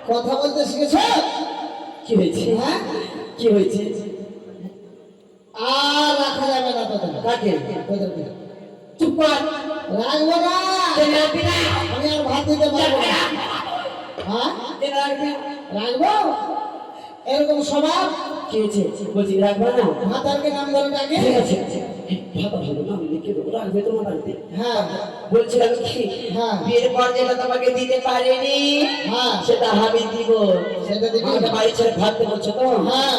কথা বলতে শিখেছ? কি হয়েছে? হ্যাঁ কি হয়েছে? আর রাখা যাবে না তোদের। কাকে? তোদেরকে চুপ কর। রাখবো না। আমি আর ভাত দিতে পারবো না। হ্যাঁ রাখবো? এরকম স্বভাব? কি হয়েছে? বলছি রাখবে না? ভাতারকে নাম ধরে ডাকে? ঠিক আছে ভালো ভালো নাম লিখে দেবো, রাখবে তোমার বাড়িতে। হ্যাঁ বলছিলাম কি, হ্যাঁ বিয়ের পর যেটা তোমাকে দিতে পারিনি হ্যাঁ সেটা আমি দিব। সেটা দিবি? আমাকে বাড়ি ছেড়ে ভাবতে বলছো তো? হ্যাঁ